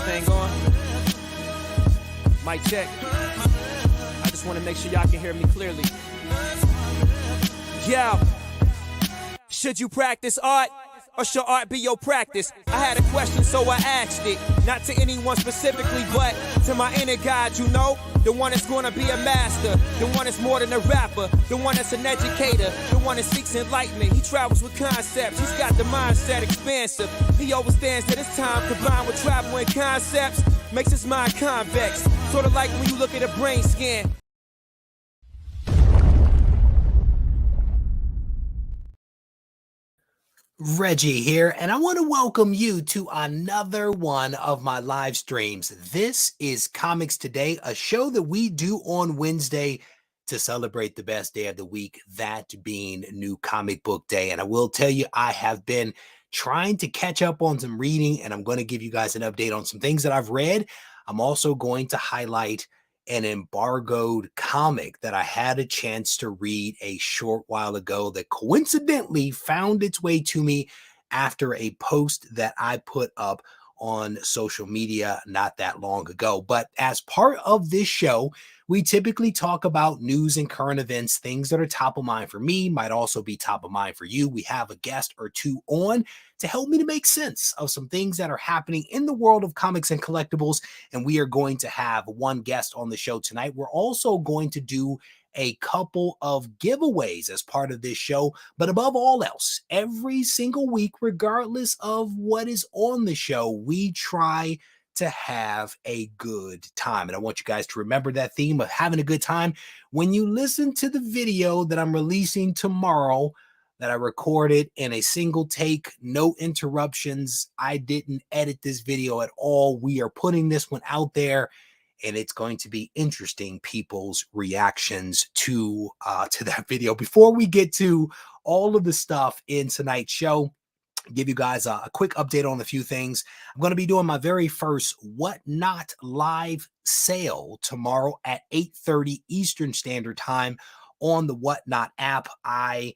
thing on? Mic check. I just want to make sure y'all can hear me clearly. Yeah. Should you practice art? Or should art be your practice? I had a question, so I asked it. Not to anyone specifically, but to my inner God, you know? The one that's gonna be a master. The one that's more than a rapper. The one that's an educator. The one that seeks enlightenment. He travels with concepts. He's got the mindset expansive. He understands that his time combined with travel and concepts makes his mind convex. Sort of like when you look at a brain scan. Reggie here, and I want to welcome you to another one of my live streams. This is Comics Today, a show that we do on Wednesday to celebrate the best day of the week, that being New Comic Book Day. And I will tell you, I have been trying to catch up on some reading, and I'm going to give you guys an update on some things that I've read. I'm also going to highlight an embargoed comic that I had a chance to read a short while ago that coincidentally found its way to me after a post that I put up on social media not that long ago. But as part of this show, we typically talk about news and current events, things that are top of mind for me, might also be top of mind for you. We have a guest or two on to help me to make sense of some things that are happening in the world of comics and collectibles. And we are going to have one guest on the show tonight. We're also going to do a couple of giveaways as part of this show. But above all else, every single week, regardless of what is on the show, we try to have a good time. And I want you guys to remember that theme of having a good time when you listen to the video that I'm releasing tomorrow that I recorded in a single take, no interruptions. I didn't edit this video at all. We are putting this one out there, and it's going to be interesting, people's reactions to that video. Before we get to all of the stuff in tonight's show, give you guys a quick update on a few things. I'm going to be doing my very first Whatnot live sale tomorrow at 8:30 Eastern Standard Time on the Whatnot app. I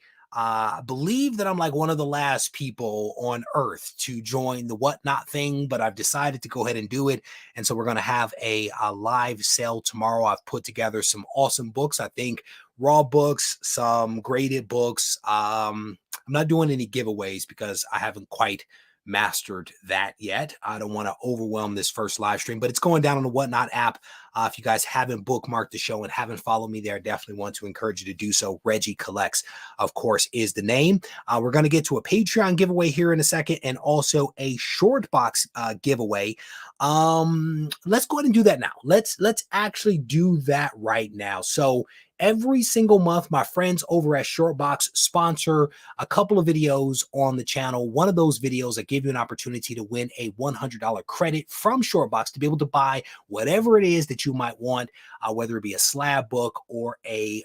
believe that I'm like one of the last people on earth to join the Whatnot thing, but I've decided to go ahead and do it. And so we're going to have a live sale tomorrow. I've put together some awesome books. I think raw books, some graded books. I'm not doing any giveaways because I haven't quite mastered that yet. I don't want to overwhelm this first live stream, but it's going down on the Whatnot app. If you guys haven't bookmarked the show and haven't followed me there, I definitely want to encourage you to do so. Regie Collects, of course, is the name. We're going to get to a Patreon giveaway here in a second, and also a short box giveaway. Let's go ahead and do that now. Let's actually do that right now. So every single month, my friends over at Shortbox sponsor a couple of videos on the channel. One of those videos that give you an opportunity to win a $100 credit from Shortbox to be able to buy whatever it is that you might want, whether it be a slab book or a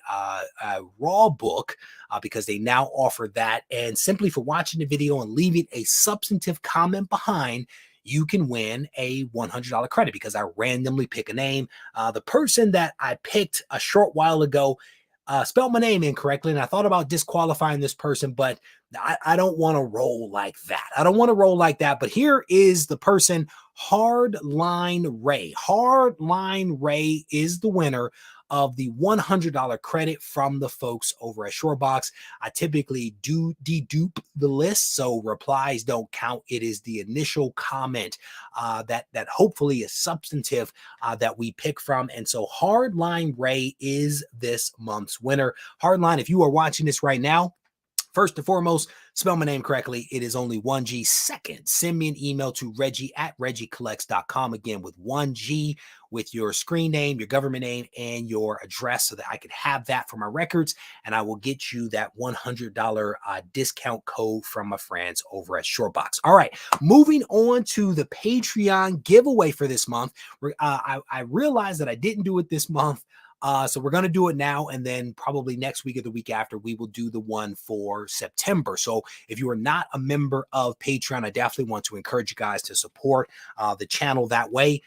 raw book, because they now offer that. And simply for watching the video and leaving a substantive comment behind, you can win a $100 credit because I randomly pick a name. The person that I picked a short while ago spelled my name incorrectly, and I thought about disqualifying this person, but I don't want to roll like that. I don't want to roll like that, but here is the person, Hardline Ray. Hardline Ray is the winner of the $100 credit from the folks over at Shortbox. I typically do dedupe the list, so replies don't count. It is the initial comment that hopefully is substantive that we pick from. And so Hardline Ray is this month's winner. Hardline, if you are watching this right now, first and foremost, spell my name correctly. It is only 1G. Second, send me an email to reggie@regiecollects.com, again with 1G, with your screen name, your government name, and your address so that I could have that for my records, and I will get you that $100 discount code from my friends over at Shortbox. All right, moving on to the Patreon giveaway for this month. I realized that I didn't do it this month. So we're going to do it now, and then probably next week or the week after, we will do the one for September. So if you are not a member of Patreon, I definitely want to encourage you guys to support the channel that way.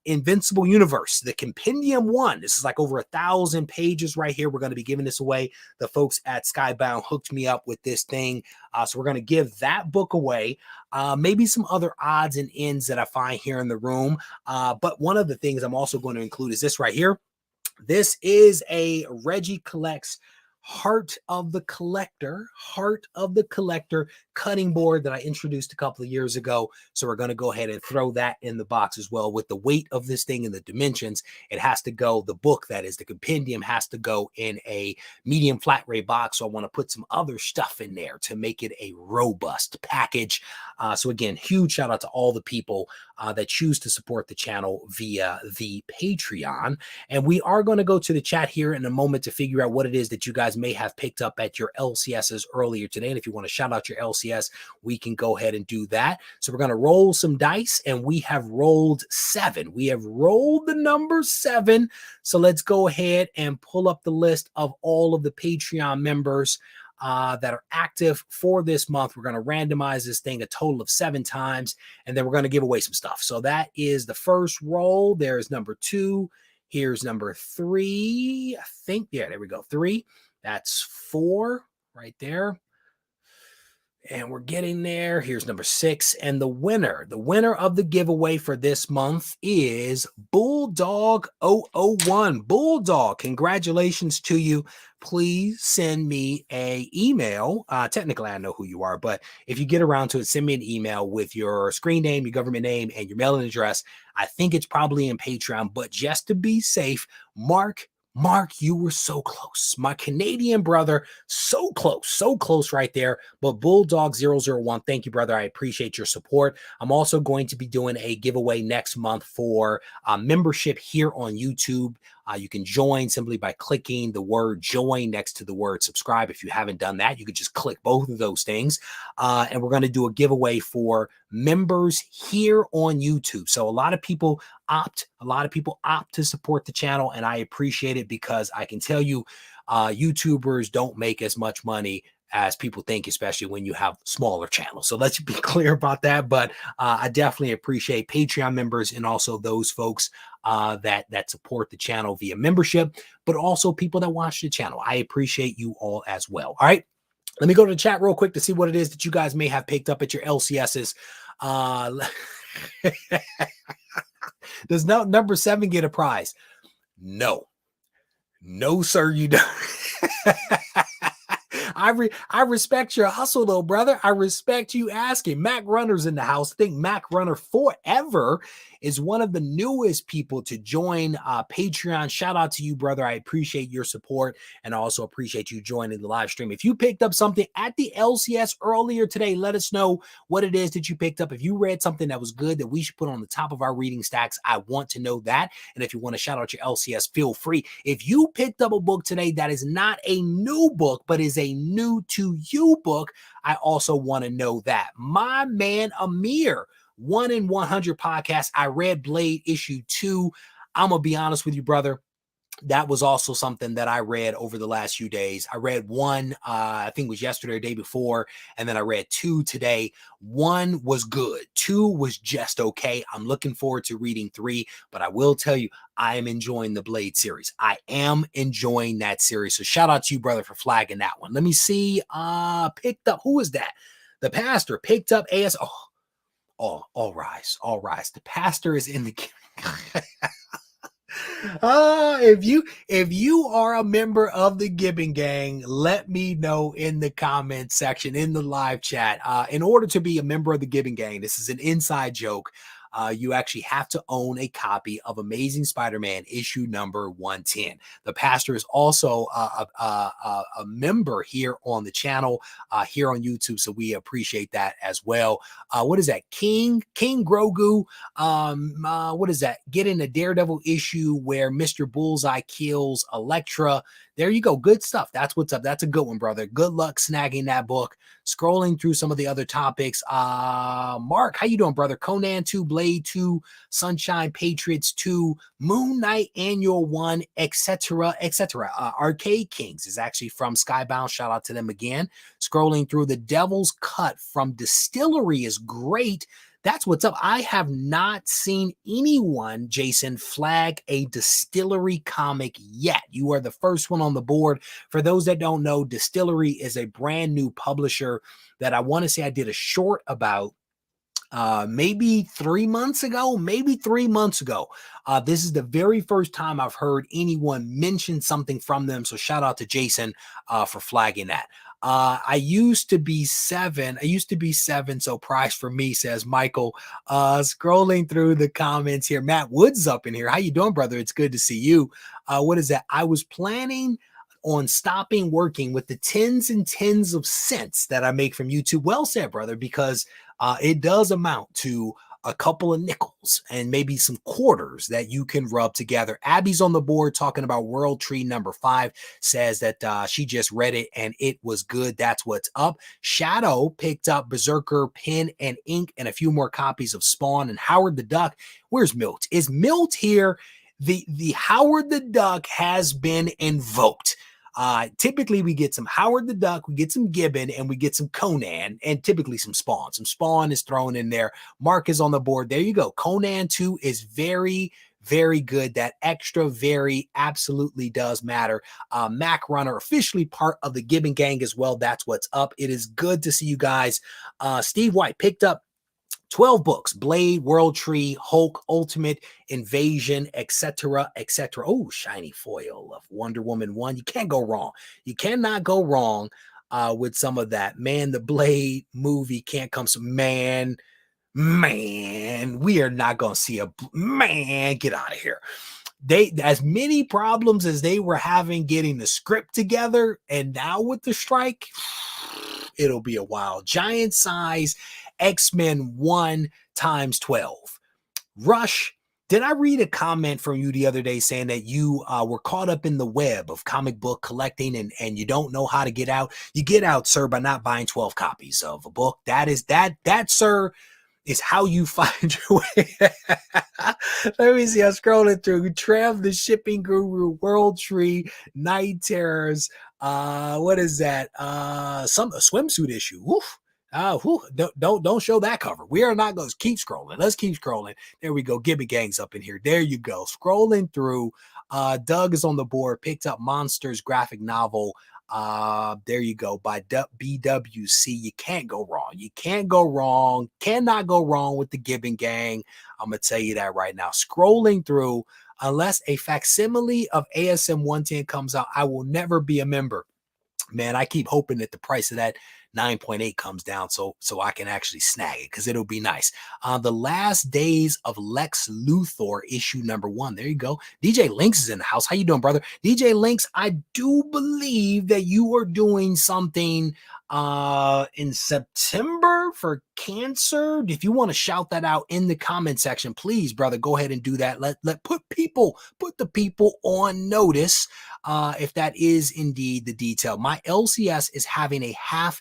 Invincible Universe, the Compendium 1. This is like over 1,000 pages right here. We're going to be giving this away. The folks at Skybound hooked me up with this thing. So we're going to give that book away. Maybe some other odds and ends that I find here in the room. But one of the things I'm also going to include is this right here. This is a Regie Collects Heart of the Collector cutting board that I introduced a couple of years ago. So we're going to go ahead and throw that in the box as well. With the weight of this thing and the dimensions, it has to go, the book, that is the compendium, has to go in a medium flat rate box. So I want to put some other stuff in there to make it a robust package. So again, huge shout out to all the people that choose to support the channel via the Patreon. And we are going to go to the chat here in a moment to figure out what it is that you guys may have picked up at your LCSs earlier today. And if you want to shout out your LCS, we can go ahead and do that. So we're going to roll some dice, and we have rolled 7. We have rolled the number 7. So let's go ahead and pull up the list of all of the Patreon members that are active for this month. We're going to randomize this thing a total of 7 times, and then we're going to give away some stuff. So that is the first roll. There's number 2. Here's number 3. I think, yeah, there we go. 3. That's 4 right there. And we're getting there. Here's number 6. And the winner of the giveaway for this month is Bulldog 001. Bulldog, congratulations to you. Please send me a email. Technically, I know who you are, but if you get around to it, send me an email with your screen name, your government name, and your mailing address. I think it's probably in Patreon, but just to be safe, Mark, you were so close. My Canadian brother, so close right there. But Bulldog 001, thank you, brother. I appreciate your support. I'm also going to be doing a giveaway next month for membership here on YouTube. You can join simply by clicking the word join next to the word subscribe. If you haven't done that, you could just click both of those things. And we're going to do a giveaway for members here on YouTube. So a lot of people opt to support the channel, and I appreciate it, because I can tell you YouTubers don't make as much money as people think, especially when you have smaller channels. So let's be clear about that. But I definitely appreciate Patreon members and also those folks that support the channel via membership, but also people that watch the channel. I appreciate you all as well. All right, let me go to the chat real quick to see what it is that you guys may have picked up at your LCSs. Does number 7 get a prize? No, sir, you don't. I respect your hustle, though, brother. I respect you asking. Mac Runner's in the house. I think Mac Runner Forever is one of the newest people to join Patreon. Shout out to you, brother. I appreciate your support, and I also appreciate you joining the live stream. If you picked up something at the LCS earlier today, let us know what it is that you picked up. If you read something that was good that we should put on the top of our reading stacks, I want to know that. And if you want to shout out your LCS, feel free. If you picked up a book today that is not a new book, but is a new to you book, I also want to know that. My man Amir, 1 in 100 podcast. I read Blade issue 2. I'm gonna be honest with you, brother. That was also something that I read over the last few days. I read 1, I think it was yesterday or day before, and then I read 2 today. 1 was good. 2 was just okay. I'm looking forward to reading 3, but I will tell you, I am enjoying the Blade series. I am enjoying that series. So shout out to you, brother, for flagging that one. Let me see. Picked up, who is that? The pastor picked up AS. All rise. The pastor is in the if you are a member of the Gibbon Gang, let me know in the comments section, in the live chat. In order to be a member of the Gibbon Gang, this is an inside joke. You actually have to own a copy of Amazing Spider-Man issue number 110. The pastor is also a member here on the channel, here on YouTube, so we appreciate that as well. What is that? King Grogu. What is that? Getting a Daredevil issue where Mr. Bullseye kills Elektra. There you go. Good stuff. That's what's up. That's a good one, brother. Good luck snagging that book. Scrolling through some of the other topics. Mark, how you doing, brother? Conan 2, Blade 2, Sunshine Patriots 2, Moon Knight Annual 1, etc., etc. Arcade Kings is actually from Skybound. Shout out to them again. Scrolling through, The Devil's Cut from Distillery is great. That's what's up. I have not seen anyone, Jason, flag a Distillery comic yet. You are the first one on the board. For those that don't know, Distillery is a brand new publisher that I want to say I did a short about maybe 3 months ago. This is the very first time I've heard anyone mention something from them. So shout out to Jason for flagging that. I used to be 7. So prize for me, says Michael. Scrolling through the comments here. Matt Woods up in here. How you doing, brother? It's good to see you. What is that? I was planning on stopping working with the tens and tens of cents that I make from YouTube. Well said, brother, because it does amount to a couple of nickels and maybe some quarters that you can rub together. Abby's on the board talking about World Tree number 5, says that she just read it and it was good. That's what's up. Shadow picked up Berserker, Pen and Ink, and a few more copies of Spawn and Howard the Duck. Where's Milt? Is Milt here? The Howard the Duck has been invoked. Typically we get some Howard the Duck, we get some Gibbon, and we get some Conan, and typically some Spawn. Some Spawn is thrown in there. Mark is on the board. There you go. Conan 2 is very, very good. That extra very absolutely does matter. Mac Runner, officially part of the Gibbon gang as well. That's what's up. It is good to see you guys. Steve White picked up 12 books: Blade, World Tree, Hulk, Ultimate Invasion, etc., etc. Oh, shiny foil of Wonder Woman 1. You can't go wrong. You cannot go wrong with some of that. Man, the Blade movie can't come. So, man, we are not going to see get out of here. They, as many problems as they were having getting the script together, and now with the strike, it'll be a while. Giant size X-Men 1 times 12. Rush, did I read a comment from you the other day saying that you were caught up in the web of comic book collecting and you don't know how to get out? You get out, sir, by not buying 12 copies of a book. That, sir, is how you find your way. Let me see. I'm scrolling through. Trev, the Shipping Guru, World Tree, Night Terrors. What is that? A swimsuit issue. Oof. Don't show that cover. We are not going to keep scrolling. Let's keep scrolling. There we go. Gibbon Gang's up in here. There you go. Scrolling through. Doug is on the board. Picked up Monsters graphic novel. There you go. By BWC. You can't go wrong. You can't go wrong. Cannot go wrong with the Gibbon Gang. I'm going to tell you that right now. Scrolling through. Unless a facsimile of ASM 110 comes out, I will never be a member. Man, I keep hoping that the price of that 9.8 comes down so I can actually snag it, because it'll be nice. The Last Days of Lex Luthor, issue number 1. There you go. DJ Lynx is in the house. How you doing, brother? DJ Lynx, I do believe that you are doing something in September for cancer. If you want to shout that out in the comment section, please, brother, go ahead and do that. Let put the people on notice if that is indeed the detail. My LCS is having a half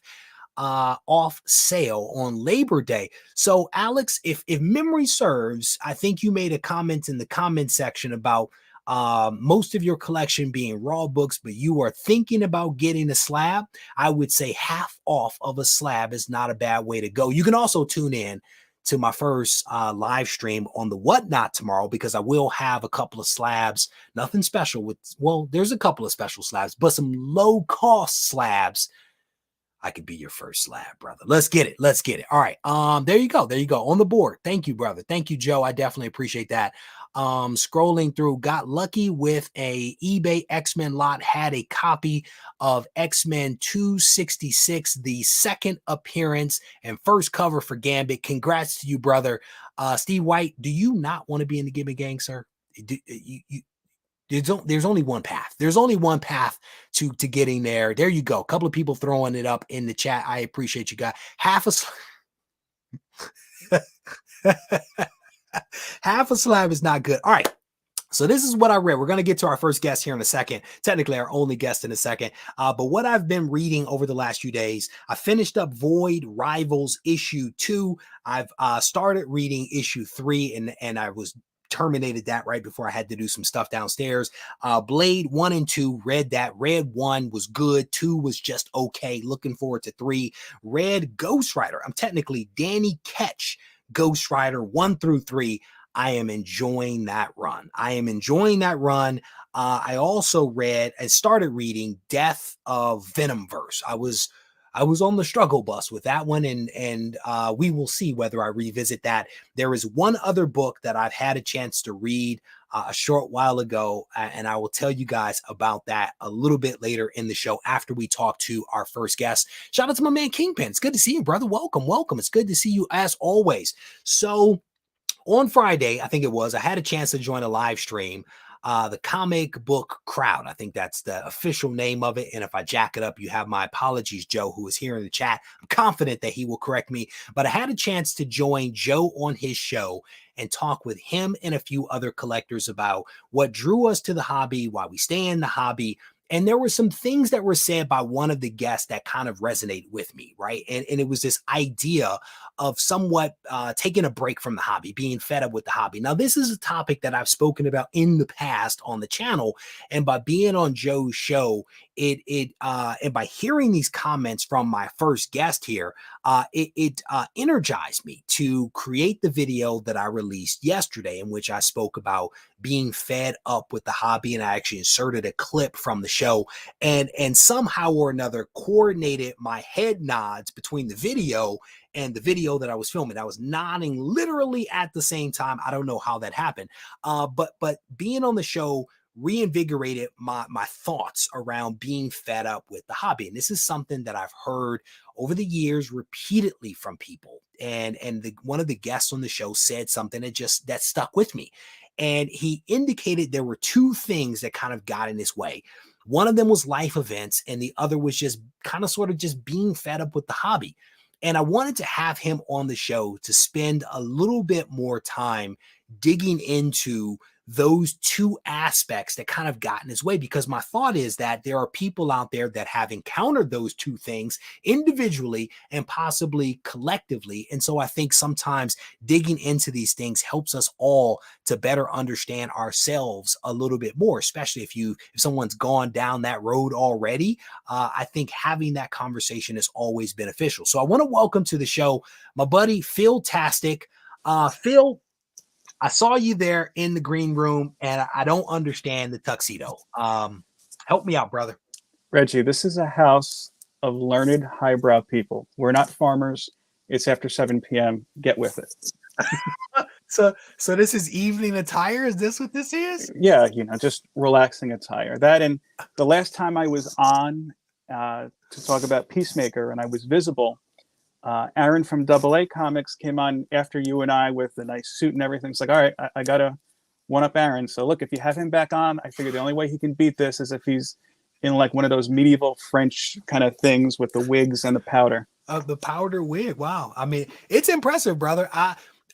off sale on Labor Day. So Alex, if memory serves, I think you made a comment in the comment section about most of your collection being raw books, but you are thinking about getting a slab. I would say half off of a slab is not a bad way to go. You can also tune in to my first live stream on the Whatnot tomorrow, because I will have a couple of slabs. Nothing special with, well, there's a couple of special slabs, but some low cost slabs. I could be your first slab, brother. Let's get it. Let's get it. All right. There you go. There you go. On the board. Thank you, brother. Thank you, Joe. I definitely appreciate that. Scrolling through, got lucky with a eBay X-Men lot, had a copy of X-Men 266, the second appearance and first cover for Gambit. Congrats to you, brother. Steve White, do you not want to be in the Gibbon Gang, sir? There's only one path. There's only one path to getting there. There you go. A couple of people throwing it up in the chat. I appreciate you guys. Half a slab is not good. All right. So this is what I read. We're going to get to our first guest here in a second. Technically, our only guest in a second. But what I've been reading over the last few days, I finished up Void Rivals issue 2. I've started reading issue 3, and I was terminated that right before I had to do some stuff downstairs. Blade 1 and 2, read that. Read 1 was good. 2 was just okay. Looking forward to 3. Read Ghost Rider. I'm technically Danny Ketch Ghost Rider 1 through 3. I am enjoying that run. I also read and started reading Death of Venomverse. I was on the struggle bus with that one, and we will see whether I revisit that. There is one other book that I've had a chance to read a short while ago, and I will tell you guys about that a little bit later in the show after we talk to our first guest. Shout out to my man Kingpin. It's good to see you, brother. Welcome. It's good to see you as always. So on Friday, I think it was, I had a chance to join a live stream. The comic book crowd. I think that's the official name of it. And if I jack it up, you have my apologies, Joe, who is here in the chat. I'm confident that he will correct me, but I had a chance to join Joe on his show and talk with him and a few other collectors about what drew us to the hobby, why we stay in the hobby. And there were some things that were said by one of the guests that kind of resonated with me, right? And it was this idea of somewhat taking a break from the hobby, being fed up with the hobby. Now, this is a topic that I've spoken about in the past on the channel, and by being on Joe's show, and by hearing these comments from my first guest here, it energized me to create the video that I released yesterday, in which I spoke about being fed up with the hobby, and I actually inserted a clip from the show, and somehow or another coordinated my head nods between the video and the video that I was filming. I was nodding literally at the same time. I don't know how that happened, but being on the show reinvigorated my thoughts around being fed up with the hobby. And this is something that I've heard over the years repeatedly from people. And one of the guests on the show said something that stuck with me. And he indicated there were two things that kind of got in his way. One of them was life events, and the other was just kind of sort of just being fed up with the hobby. And I wanted to have him on the show to spend a little bit more time digging into those two aspects that kind of got in his way, because my thought is that there are people out there that have encountered those two things individually and possibly collectively. And so I think sometimes digging into these things helps us all to better understand ourselves a little bit more, especially if someone's gone down that road already. I think having that conversation is always beneficial. So I want to welcome to the show my buddy Phil Tastic. Phil, I saw you there in the green room, and I don't understand the tuxedo. Help me out, brother. Reggie, this is a house of learned, highbrow people. We're not farmers. It's after 7 p.m. Get with it. So this is evening attire? Is this what this is? Yeah, just relaxing attire. That, and the last time I was on to talk about Peacemaker and I was visible, Aaron from AA Comics came on after you and I with a nice suit and everything. It's like, all right, I got to one-up Aaron. So look, if you have him back on, I figure the only way he can beat this is if he's in like one of those medieval French kind of things with the wigs and the powder. The powder wig. Wow. I mean, it's impressive, brother.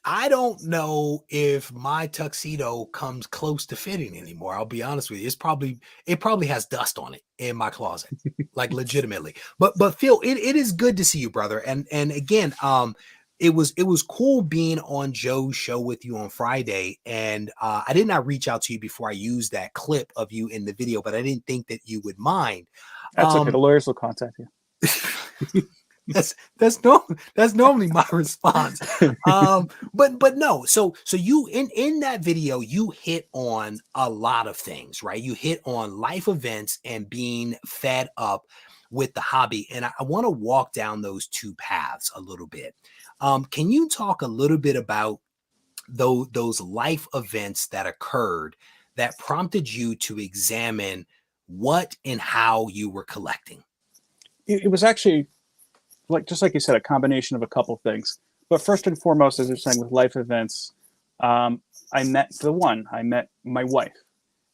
I don't know if my tuxedo comes close to fitting anymore. I'll be honest with you. It probably has dust on it in my closet, like legitimately. But Phil, it is good to see you, brother. And again, it was cool being on Joe's show with you on Friday. And I did not reach out to you before I used that clip of you in the video, but I didn't think that you would mind. That's okay. The lawyers will contact you. That's normally my response. But no. So you in that video, you hit on a lot of things, right? You hit on life events and being fed up with the hobby. And I want to walk down those two paths a little bit. Can you talk a little bit about those life events that occurred that prompted you to examine what and how you were collecting? It was actually, just like you said, a combination of a couple things. But first and foremost, as you're saying, with life events, I met my wife.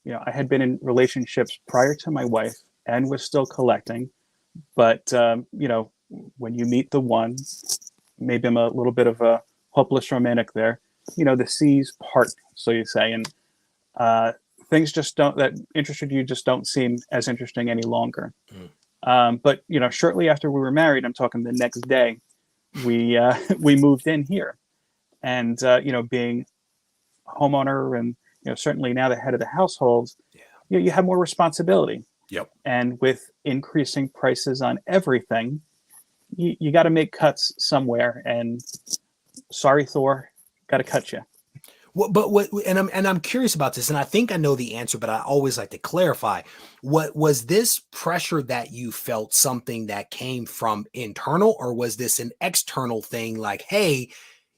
I had been in relationships prior to my wife and was still collecting. But, when you meet the one, maybe I'm a little bit of a hopeless romantic there, the seas part, so you say. And things that interested you just don't seem as interesting any longer. But shortly after we were married, I'm talking the next day, we moved in here, and being a homeowner and certainly now the head of the household, you have more responsibility. Yep. And with increasing prices on everything, you got to make cuts somewhere. And sorry, Thor, got to cut you. And I'm curious about this, and I think I know the answer, but I always like to clarify. What was this pressure that you felt something that came from internal, or was this an external thing like, hey,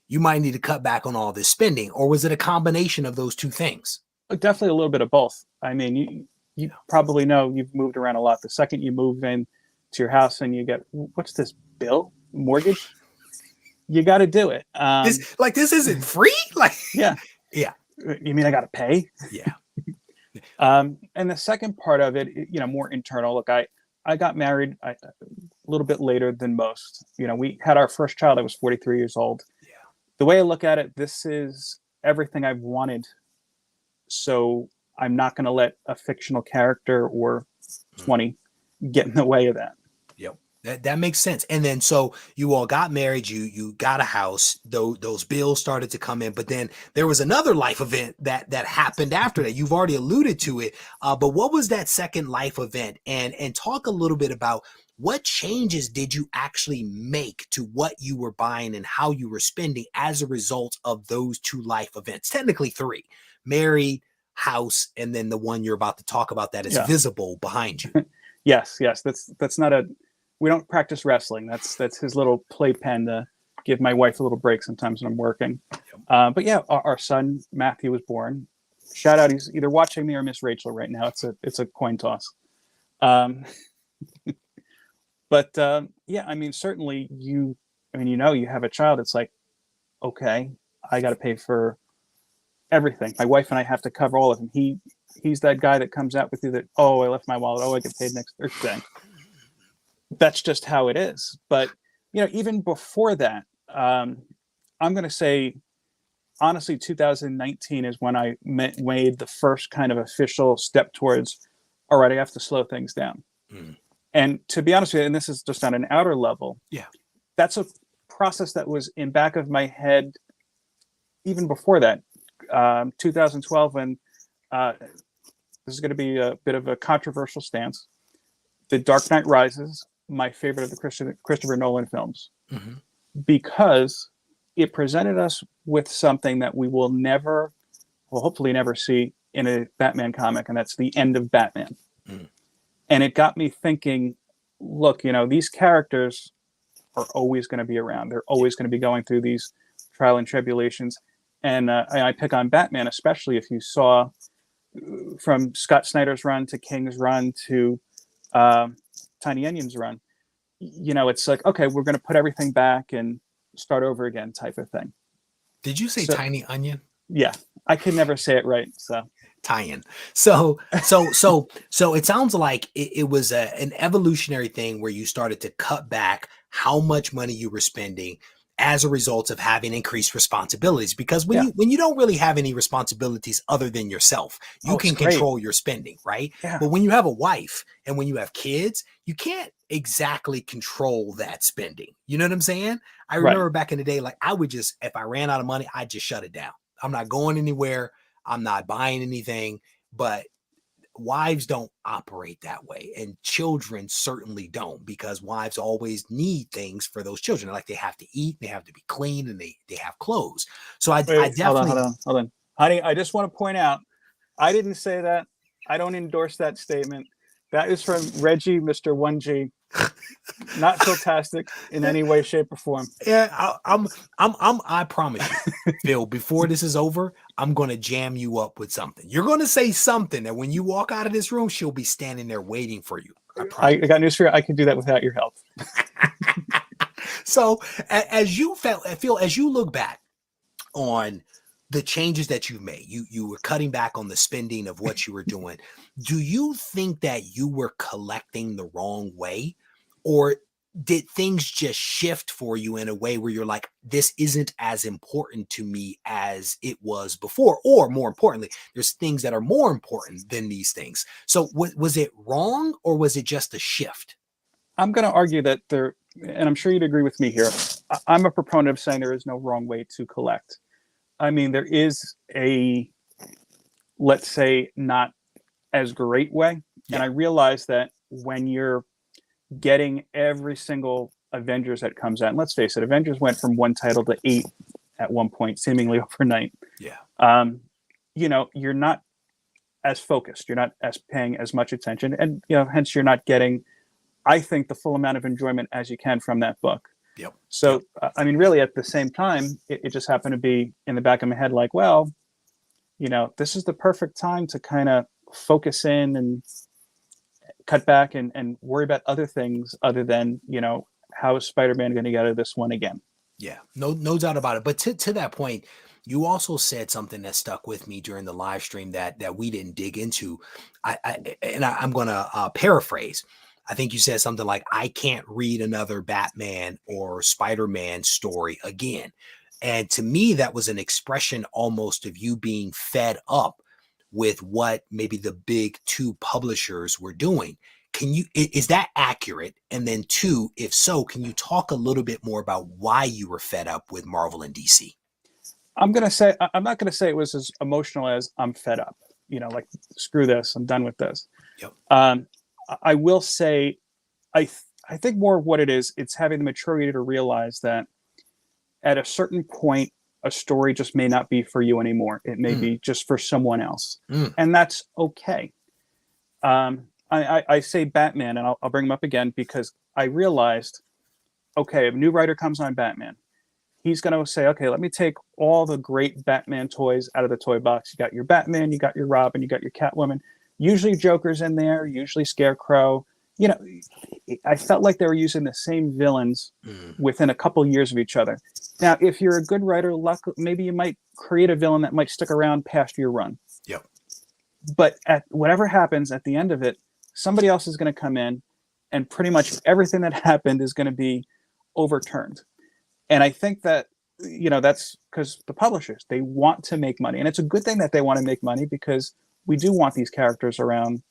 you might need to cut back on all this spending, or was it a combination of those two things? Definitely a little bit of both. I mean, you probably know you've moved around a lot. The second you move in to your house and you get, what's this bill? Mortgage? You got to do it. This isn't free? Like, yeah. Yeah. You mean I got to pay? Yeah. And the second part of it, more internal. Look, I got married a little bit later than most. We had our first child. I was 43 years old. Yeah. The way I look at it, this is everything I've wanted. So I'm not going to let a fictional character or 20 get in the way of that. Yep. That makes sense. And then, so you all got married, you got a house, those bills started to come in, but then there was another life event that happened after that. You've already alluded to it. But what was that second life event? And talk a little bit about what changes did you actually make to what you were buying and how you were spending as a result of those two life events? Technically three: married, house, and then the one you're about to talk about that is visible behind you. Yes. That's not we don't practice wrestling. That's his little playpen to give my wife a little break sometimes when I'm working. But yeah, our son Matthew was born. Shout out, he's either watching me or Miss Rachel right now. It's a coin toss. But yeah, I mean, certainly you have a child. It's like, okay, I got to pay for everything. My wife and I have to cover all of them. He's that guy that comes out with you that, oh, I left my wallet. Oh, I get paid next Thursday. That's just how it is. But, even before that, I'm going to say, honestly, 2019 is when I made the first kind of official step towards, all right, I have to slow things down. And to be honest with you, and this is just on an outer level, that's a process that was in back of my head even before that. 2012, when this is going to be a bit of a controversial stance. The Dark Knight Rises, my favorite of the Christopher Nolan films, because it presented us with something that we will hopefully never see in a Batman comic, and that's the end of Batman. And it got me thinking, look, these characters are always going to be around. They're always going to be going through these trial and tribulations. And I pick on Batman, especially if you saw from Scott Snyder's run to King's run to Tiny Onion's run, it's like, okay, we're going to put everything back and start over again type of thing. Did you say Tiny Onion? Yeah, I could never say it right. So tie-in. So it sounds like it was an evolutionary thing where you started to cut back how much money you were spending as a result of having increased responsibilities. Because when you don't really have any responsibilities other than yourself, you can control your spending, right? Yeah. But when you have a wife and when you have kids, you can't exactly control that spending. You know what I'm saying? I remember back in the day, like I would just, if I ran out of money, I'd just shut it down. I'm not going anywhere. I'm not buying anything. But wives don't operate that way, and children certainly don't, because wives always need things for those children. Like they have to eat, they have to be clean, and they have clothes. So I definitely hold on, honey. I just want to point out, I didn't say that. I don't endorse that statement. That is from Reggie, Mr. 1G. Not fantastic in any way, shape, or form. Yeah, I promise you, Phil, before this is over, I'm going to jam you up with something. You're going to say something that when you walk out of this room, she'll be standing there waiting for you. I got news for you. I can do that without your help. So as you Phil, as you look back on the changes that you've made, you were cutting back on the spending of what you were doing. Do you think that you were collecting the wrong way? Or did things just shift for you in a way where you're like, this isn't as important to me as it was before? Or more importantly, there's things that are more important than these things. So was it wrong, or was it just a shift? I'm going to argue that there, and I'm sure you'd agree with me here, I'm a proponent of saying there is no wrong way to collect. I mean, there is a, let's say, not as great way. Yeah. And I realize that when you're getting every single Avengers that comes out, and let's face it, Avengers went from one title to 8 at one point, seemingly overnight. Yeah. You know, you're not as focused, you're not as paying as much attention, and you know, hence you're not getting, I think, the full amount of enjoyment as you can from that book. Yep. So, I mean, really, at the same time, it just happened to be in the back of my head, like, well, you know, this is the perfect time to kind of focus in and cut back and worry about other things other than, you know, how is Spider-Man going to get out of this one again? Yeah, no doubt about it. But to that point, you also said something that stuck with me during the live stream that we didn't dig into. I'm going to paraphrase. I think you said something like, I can't read another Batman or Spider-Man story again. And to me, that was an expression almost of you being fed up with what maybe the big two publishers were doing. Is that accurate? And then two, if so, can you talk a little bit more about why you were fed up with Marvel and DC? I'm not going to say it was as emotional as I'm fed up, you know, like, screw this, I'm done with this. Yep. I will say, I think more of what it is, it's having the maturity to realize that at a certain point, a story just may not be for you anymore. It may be just for someone else. And that's okay. I say Batman, and I'll bring him up again because I realized, okay, if a new writer comes on Batman, he's going to say, okay, let me take all the great Batman toys out of the toy box. You got your Batman, you got your Robin, you got your Catwoman. Usually Joker's in there, usually Scarecrow. You know, I felt like they were using the same villains within a couple years of each other. Now, if you're a good writer, maybe you might create a villain that might stick around past your run. Yep. But at whatever happens at the end of it, somebody else is going to come in, and pretty much everything that happened is going to be overturned. And I think that, you know, that's because the publishers, they want to make money. And it's a good thing that they want to make money, because we do want these characters around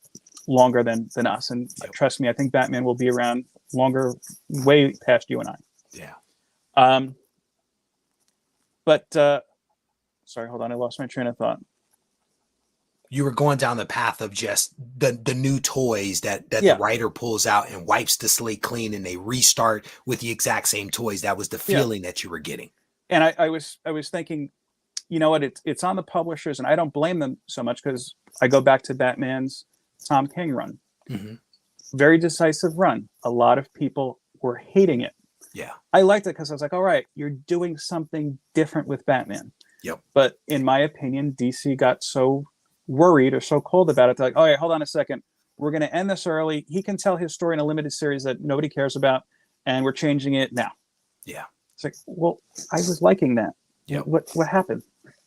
longer than us. And trust me, I think Batman will be around longer, way past you and I. Yeah. But sorry, hold on. I lost my train of thought. You were going down the path of just the new toys that the writer pulls out and wipes the slate clean, and they restart with the exact same toys. That was the feeling that you were getting. And I was thinking, you know what, it's on the publishers, and I don't blame them so much, because I go back to Batman's Tom King run. Very decisive run. A lot of people were hating it. Yeah. I liked it because I was like, all right, you're doing something different with Batman. Yep. But in my opinion, DC got so worried or so cold about it. They're like, oh yeah, hold on a second. We're going to end this early. He can tell his story in a limited series that nobody cares about, and we're changing it now. Yeah. It's like, well, I was liking that. Yep. What happened?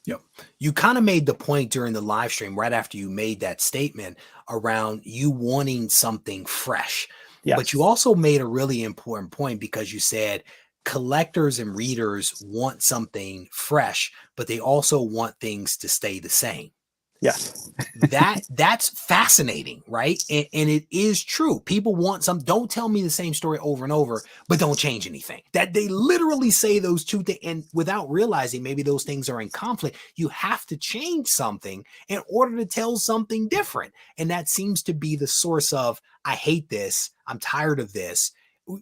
Yep. You kind of made the point during the live stream right after you made that statement around you wanting something fresh. Yes. But you also made a really important point, because you said collectors and readers want something fresh, but they also want things to stay the same. Yes. That's fascinating, right? And it is true. People want don't tell me the same story over and over, but don't change anything. That they literally say those two things, and without realizing maybe those things are in conflict. You have to change something in order to tell something different. And that seems to be the source of, I hate this, I'm tired of this.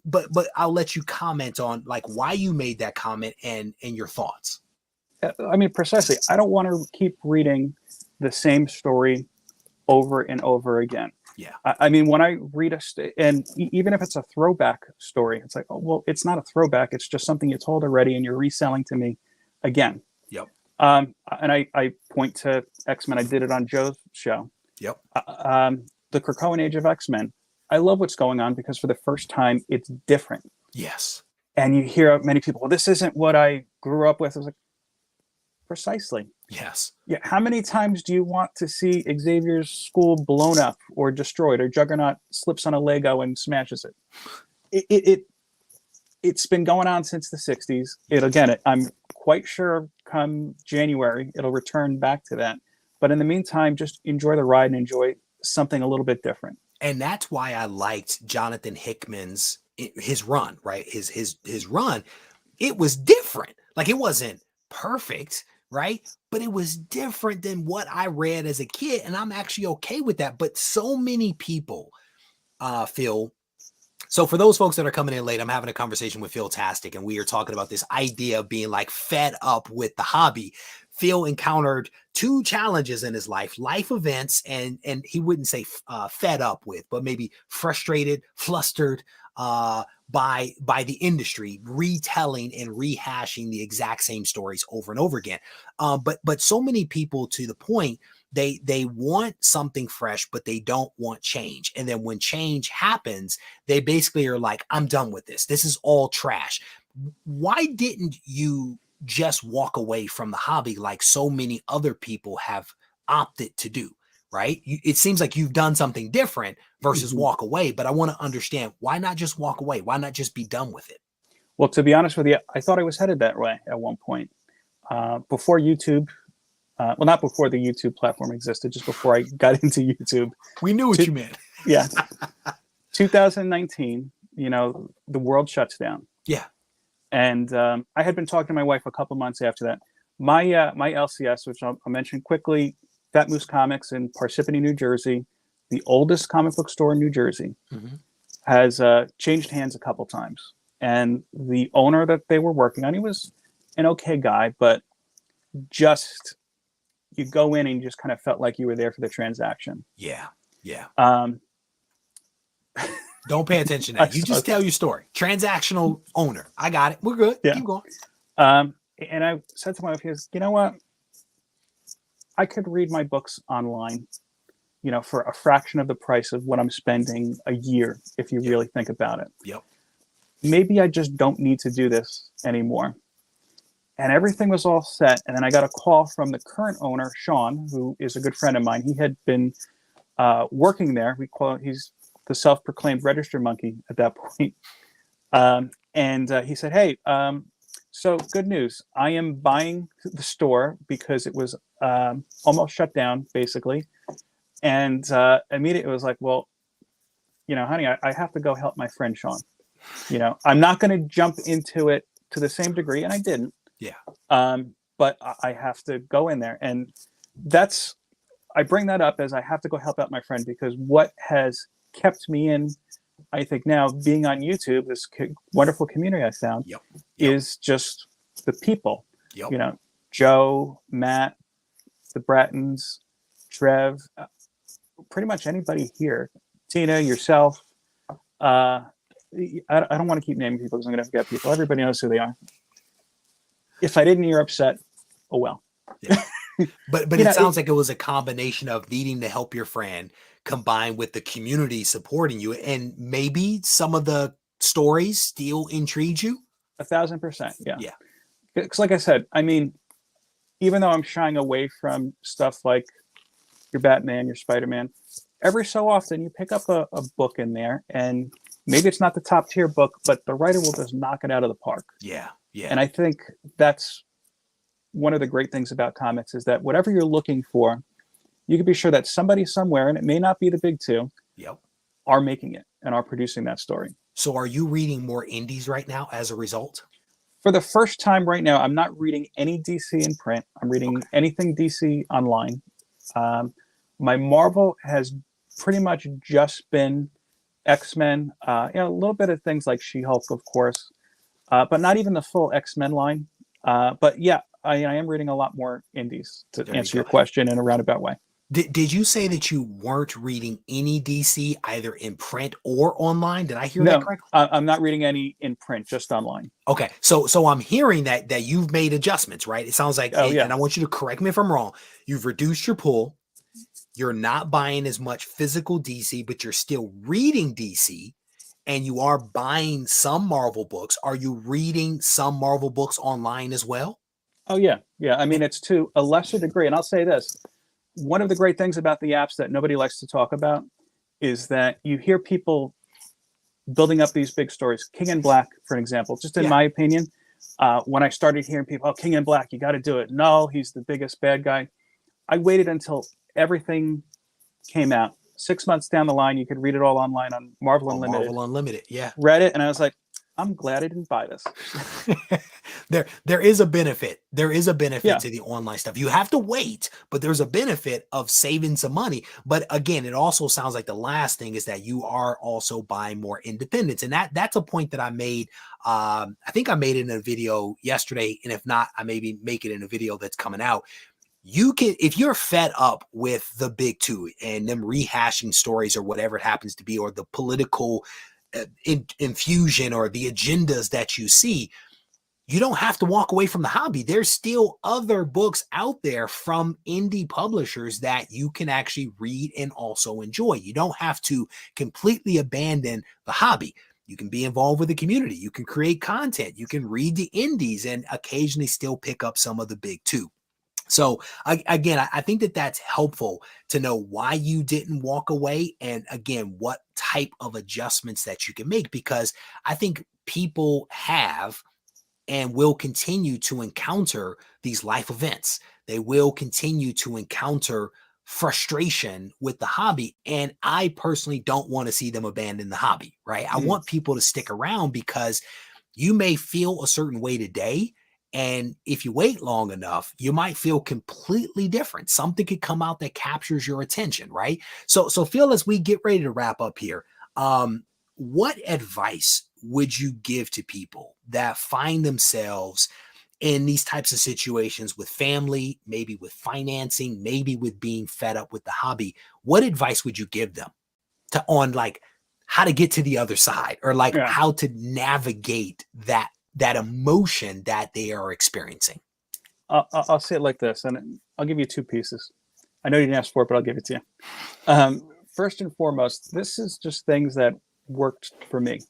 But I'll let you comment on like why you made that comment and your thoughts. I mean, precisely. I don't want to keep reading the same story over and over again. Yeah. I mean, when I read and even if it's a throwback story, it's like, oh, well, it's not a throwback. It's just something you told already, and you're reselling to me again. Yep. And I point to X-Men. I did it on Joe's show. Yep. The Krakoan Age of X-Men. I love what's going on, because for the first time, it's different. Yes. And you hear many people, well, this isn't what I grew up with. I was like, precisely. Yes. Yeah. How many times do you want to see Xavier's school blown up or destroyed, or Juggernaut slips on a Lego and smashes it? It's been going on since the 60s. I'm quite sure come January, it'll return back to that. But in the meantime, just enjoy the ride and enjoy something a little bit different. And that's why I liked Jonathan Hickman's his run, right? His run. It was different. Like, it wasn't perfect, right? But it was different than what I read as a kid, and I'm actually okay with that. But so many people feel So for those folks that are coming in late, I'm having a conversation with Phil Tastic, and we are talking about this idea of being like fed up with the hobby. Phil encountered two challenges in his life events, and he wouldn't say fed up with, but maybe frustrated, flustered by the industry retelling and rehashing the exact same stories over and over again. But so many people, to the point, they want something fresh, but they don't want change. And then when change happens, they basically are like, I'm done with this. This is all trash. Why didn't you just walk away from the hobby like so many other people have opted to do, right? It seems like you've done something different versus walk away, but I want to understand, why not just walk away? Why not just be done with it? Well, to be honest with you, I thought I was headed that way at one point. Before YouTube, well, not before the YouTube platform existed, just before I got into YouTube. We knew what you meant. Yeah. 2019, the world shuts down. Yeah. And I had been talking to my wife a couple months after that. My LCS, which I'll mention quickly, Fat Moose Comics in Parsippany, New Jersey, the oldest comic book store in New Jersey, has changed hands a couple times. And the owner that they were working on, he was an okay guy, but just, you go in and you just kind of felt like you were there for the transaction. Yeah. Yeah. Don't pay attention to that. You just tell your story. Transactional owner. I got it. We're good. Yeah. Keep going. And I said to my wife, you know what? I could read my books online, for a fraction of the price of what I'm spending a year, if you really think about it. Yep. Maybe I just don't need to do this anymore. And everything was all set. And then I got a call from the current owner, Sean, who is a good friend of mine. He had been working there. He's the self-proclaimed register monkey at that point. And he said, hey, so good news. I am buying the store because it was almost shut down, basically. And immediately it was like, well, honey, I have to go help my friend Sean. I'm not going to jump into it to the same degree, and I didn't. Yeah. But I have to go in there. And I bring that up as I have to go help out my friend, because what has kept me in, I think now, being on YouTube, this wonderful community I found, is just the people. Yep. Joe, Matt, the Brattons, Trev, pretty much anybody here. Tina, yourself. I don't want to keep naming people because I'm going to forget people. Everybody knows who they are. If I didn't, you're upset. Oh, well. Yeah. But it sounds like it was a combination of needing to help your friend combined with the community supporting you, and maybe some of the stories still intrigue you. 1,000%. Yeah. Yeah. Because like I said, I mean, even though I'm shying away from stuff like your Batman, your Spider-Man, every so often you pick up a book in there, and maybe it's not the top tier book, but the writer will just knock it out of the park. Yeah. Yeah. And I think that's one of the great things about comics, is that whatever you're looking for, you can be sure that somebody somewhere, and it may not be the big two, are making it and are producing that story. So are you reading more indies right now as a result? For the first time right now, I'm not reading any DC in print. I'm reading anything DC online. My Marvel has pretty much just been X-Men, a little bit of things like She-Hulk, of course, but not even the full X-Men line. But yeah, I am reading a lot more indies, to answer your question in a roundabout way. Did you say that you weren't reading any DC either in print or online? Did I hear that correctly? I'm not reading any in print, just online. Okay, so I'm hearing that you've made adjustments, right? It sounds like, and I want you to correct me if I'm wrong. You've reduced your pull. You're not buying as much physical DC, but you're still reading DC, and you are buying some Marvel books. Are you reading some Marvel books online as well? Oh, yeah. Yeah. I mean, it's to a lesser degree. And I'll say this. One of the great things about the apps that nobody likes to talk about is that you hear people building up these big stories. King in Black, for an example, just in my opinion, when I started hearing people, oh, King in Black, you got to do it. No, he's the biggest bad guy. I waited until everything came out. 6 months down the line, you could read it all online on Marvel Unlimited. Marvel Unlimited, yeah. Read it, and I was like, I'm glad I didn't buy this. There is a benefit. There is a benefit Yeah. to the online stuff. You have to wait, but there's a benefit of saving some money. But again, it also sounds like the last thing is that you are also buying more independence. And that's a point that I made. I think I made it in a video yesterday. And if not, I maybe make it in a video that's coming out. You can, if you're fed up with the big two and them rehashing stories or whatever it happens to be, or the political infusion or the agendas that you see, you don't have to walk away from the hobby. There's still other books out there from indie publishers that you can actually read and also enjoy. You don't have to completely abandon the hobby. You can be involved with the community. You can create content. You can read the indies and occasionally still pick up some of the big two. So again, I think that that's helpful to know why you didn't walk away, and again, what type of adjustments that you can make, because I think people have and will continue to encounter these life events. They will continue to encounter frustration with the hobby. And I personally don't want to see them abandon the hobby, right? I want people to stick around, because you may feel a certain way today, and if you wait long enough, you might feel completely different. Something could come out that captures your attention, right? So Phil, as we get ready to wrap up here, what advice would you give to people that find themselves in these types of situations with family, maybe with financing, maybe with being fed up with the hobby? What advice would you give them on like how to get to the other side, or like how to navigate that emotion that they are experiencing? I'll say it like this, and I'll give you two pieces. I know you didn't ask for it, but I'll give it to you. First and foremost, this is just things that worked for me.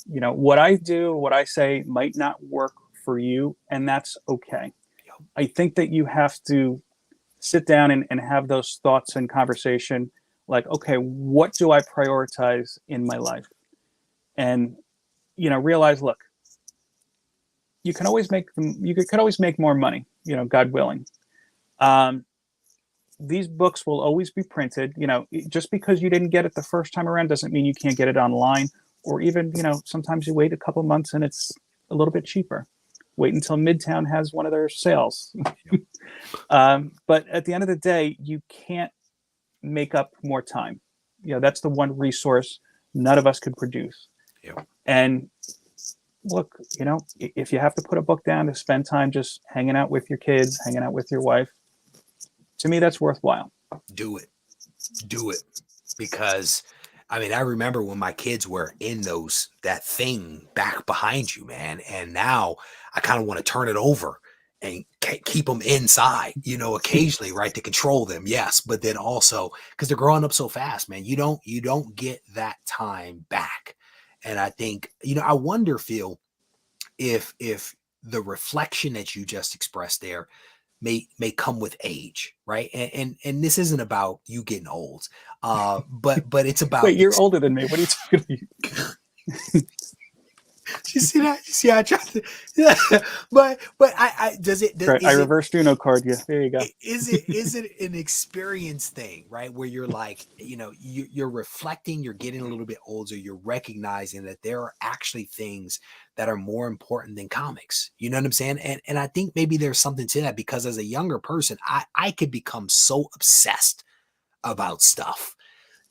You know, what I do, what I say might not work for you, and that's okay. I think that you have to sit down and have those thoughts and conversation, like, okay, what do I prioritize in my life? And, you know, realize, look, you can always make more money, you know, God willing. These books will always be printed. You know, just because you didn't get it the first time around doesn't mean you can't get it online, or even, you know, sometimes you wait a couple months and it's a little bit cheaper. Wait until Midtown has one of their sales. But at the end of the day, you can't make up more time. You know, that's the one resource none of us could produce. And look, you know, if you have to put a book down to spend time just hanging out with your kids, hanging out with your wife, to me, that's worthwhile. Do it. Because I mean, I remember when my kids were in that thing back behind you, man. And now I kind of want to turn it over and keep them inside, you know, occasionally, right, to control them. Yes. But then also because they're growing up so fast, man, you don't get that time back. And I think, you know, I wonder, Phil, if the reflection that you just expressed there may come with age, right? And this isn't about you getting old, but it's about. Wait, you're older than me. What are you talking about? You see that? You see how I tried to? Yeah. But I I reversed Uno card you. There you go. Is it an experience thing, right? Where you're like, you know, you're reflecting, you're getting a little bit older, you're recognizing that there are actually things that are more important than comics. You know what I'm saying? And I think maybe there's something to that, because as a younger person, I could become so obsessed about stuff.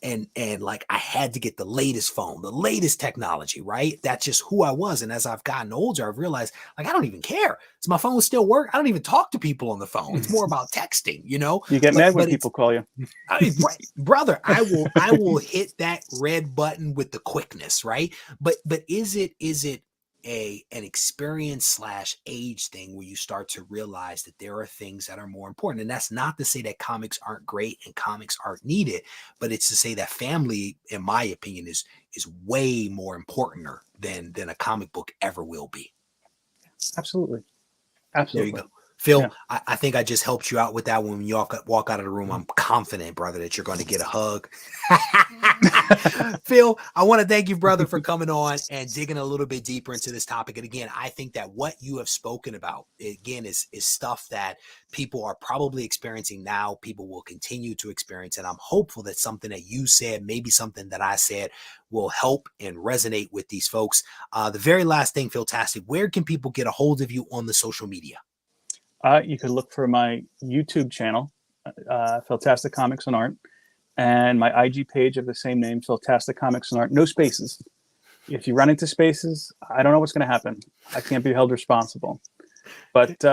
And like I had to get the latest phone, the latest technology, right? That's just who I was. And as I've gotten older, I've realized, like, I don't even care. Does my phone still work? I don't even talk to people on the phone. It's more about texting, you know? You get mad when people call you. I mean, brother, I will hit that red button with the quickness, right? But is it an experience / age thing where you start to realize that there are things that are more important? And that's not to say that comics aren't great and comics aren't needed, but it's to say that family, in my opinion, is way more important than a comic book ever will be. Absolutely. There you go. Phil, Yeah. I think I just helped you out with that one. When you walk out of the room, I'm confident, brother, that you're going to get a hug. Phil, I want to thank you, brother, for coming on and digging a little bit deeper into this topic. And again, I think that what you have spoken about, again, is stuff that people are probably experiencing now. People will continue to experience. And I'm hopeful that something that you said, maybe something that I said, will help and resonate with these folks. The very last thing, Phil Tastic, where can people get a hold of you on the social media? You could look for my YouTube channel, Fantastic Comics and Art, and my IG page of the same name, Fantastic Comics and Art. No spaces. If you run into spaces, I don't know what's going to happen. I can't be held responsible. But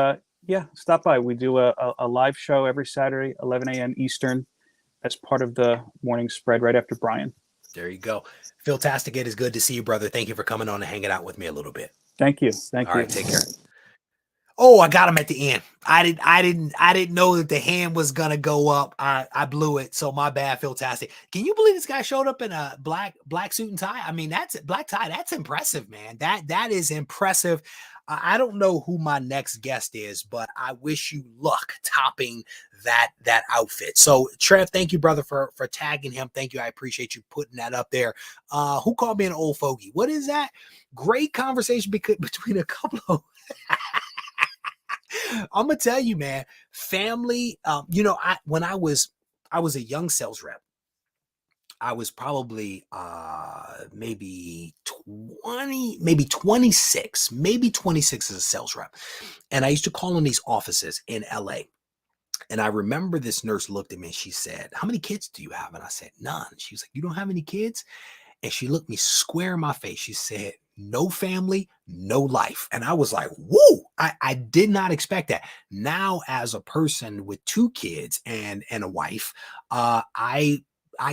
yeah, stop by. We do a live show every Saturday, 11 a.m. Eastern, as part of the morning spread right after Brian. There you go. Phil Tastic, it is good to see you, brother. Thank you for coming on and hanging out with me a little bit. Thank you. Thank you. All right, take care. Oh, I got him at the end. I didn't know that the hand was gonna go up. I blew it. So my bad, Phil Tastic. Can you believe this guy showed up in a black suit and tie? I mean, that's black tie. That's impressive, man. That is impressive. I don't know who my next guest is, but I wish you luck topping that outfit. So Trev, thank you, brother, for tagging him. Thank you. I appreciate you putting that up there. Who called me an old fogey? What is that? Great conversation between a couple of I'm gonna tell you, man, family. When I was a young sales rep. I was probably maybe 26 as a sales rep. And I used to call on these offices in LA. And I remember this nurse looked at me and she said, "How many kids do you have?" And I said, "None." She was like, "You don't have any kids?" And she looked me square in my face. She said, "No family, no life." And I was like, whoa, I did not expect that. Now, as a person with 2 kids and a wife, I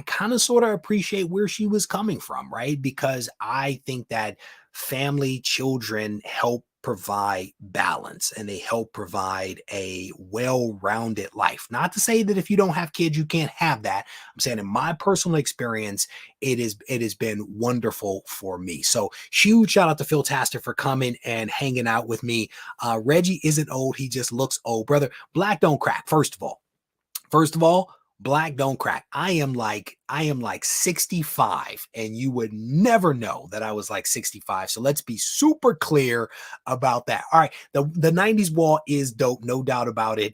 kind of sort of appreciate where she was coming from, right? Because I think that family, children help provide balance and they help provide a well-rounded life. Not to say that if you don't have kids, you can't have that. I'm saying in my personal experience, it has been wonderful for me. So huge shout out to Phil Tastic for coming and hanging out with me. Reggie isn't old. He just looks old, brother. Black don't crack. First of all, black don't crack. I am like 65 and you would never know that I was like 65. So let's be super clear about that. All right. The 90s wall is dope. No doubt about it.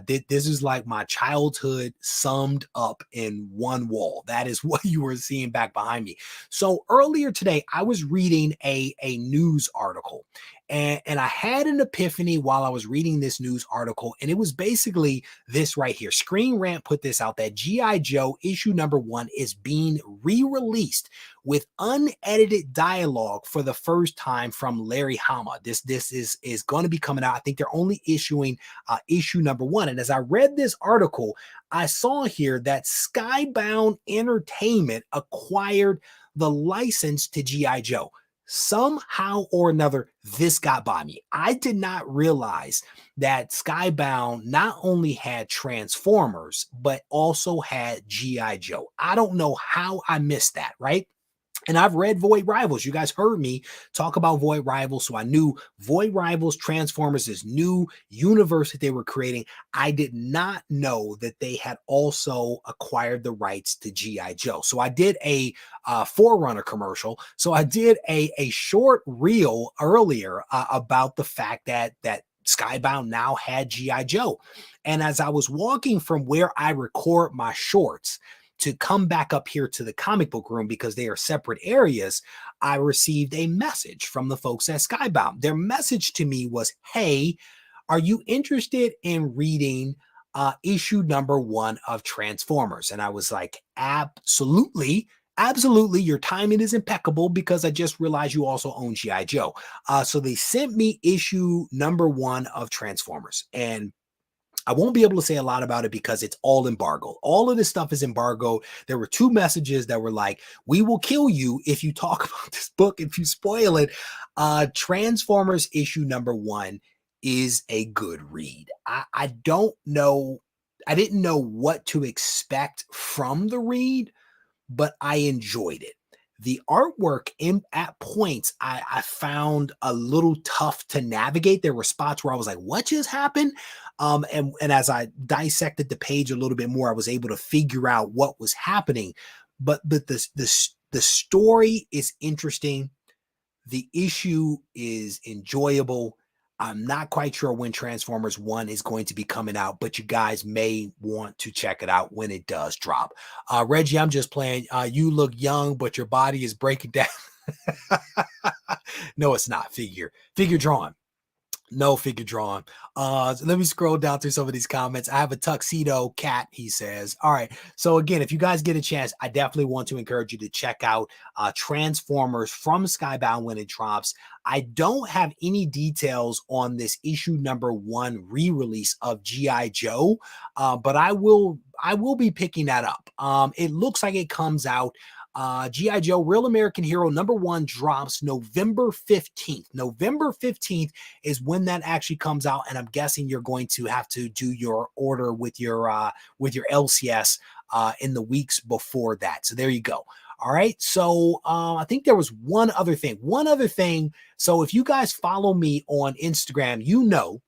This is like my childhood summed up in one wall. That is what you were seeing back behind me. So earlier today, I was reading a news article. And I had an epiphany while I was reading this news article, and it was basically this right here. Screen Rant put this out that G.I. Joe issue number 1 is being re-released with unedited dialogue for the first time from Larry Hama. This is going to be coming out. I think they're only issuing issue number 1. And as I read this article, I saw here that Skybound Entertainment acquired the license to G.I. Joe. Somehow or another, this got by me. I did not realize that Skybound not only had Transformers, but also had G.I. Joe. I don't know how I missed that, right? And I've read Void Rivals. You guys heard me talk about Void Rivals. So I knew Void Rivals, Transformers, this new universe that they were creating. I did not know that they had also acquired the rights to G.I. Joe. So I did a Forerunner commercial. So I did a short reel earlier about the fact that Skybound now had G.I. Joe. And as I was walking from where I record my shorts to come back up here to the comic book room because they are separate areas, I received a message from the folks at Skybound. Their message to me was, "Hey, are you interested in reading issue number 1 of Transformers?" And I was like, absolutely. Absolutely. Your timing is impeccable because I just realized you also own G.I. Joe. So they sent me issue number 1 of Transformers. And I won't be able to say a lot about it because it's all embargoed. All of this stuff is embargoed. There were 2 messages that were like, "We will kill you if you talk about this book, if you spoil it." Transformers issue number 1 is a good read. I don't know. I didn't know what to expect from the read, but I enjoyed it. The artwork at points I found a little tough to navigate. There were spots where I was like, what just happened? And as I dissected the page a little bit more, I was able to figure out what was happening. But the story is interesting. The issue is enjoyable. I'm not quite sure when Transformers 1 is going to be coming out, but you guys may want to check it out when it does drop. Reggie, I'm just playing. You look young, but your body is breaking down. No, it's not. Figure drawn. No figure drawn. So let me scroll down through some of these comments. I have a tuxedo cat, he says. All right. So again, if you guys get a chance, I definitely want to encourage you to check out Transformers from Skybound when it drops. I don't have any details on this issue number 1 re-release of G.I. Joe, but I will be picking that up. It looks like it comes out G.I. Joe Real American Hero number 1 drops November 15th. November 15th is when that actually comes out, and I'm guessing you're going to have to do your order with your LCS in the weeks before that. So there you go. All right. So I think there was one other thing. So if you guys follow me on Instagram, you know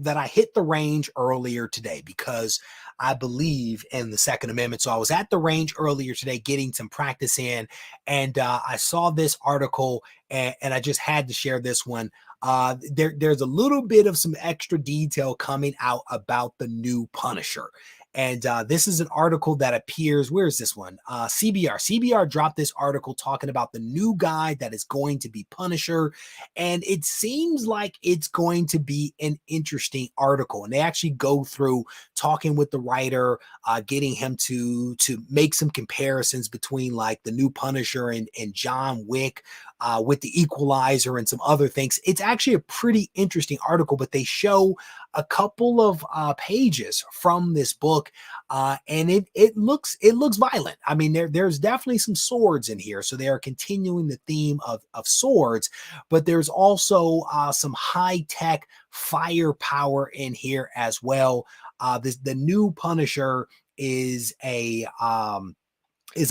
that I hit the range earlier today because I believe in the Second Amendment. So I was at the range earlier today getting some practice in, and I saw this article and I just had to share this one. There's a little bit of some extra detail coming out about the new Punisher. And this is an article that appears, where is this one? CBR dropped this article talking about the new guy that is going to be Punisher. And it seems like it's going to be an interesting article. And they actually go through talking with the writer, getting him to make some comparisons between like the new Punisher and John Wick, with the Equalizer and some other things. It's actually a pretty interesting article, but they show a couple of pages from this book, and it looks violent. I mean, there's definitely some swords in here, so they are continuing the theme of swords, but there's also some high-tech firepower in here as well. The new Punisher is a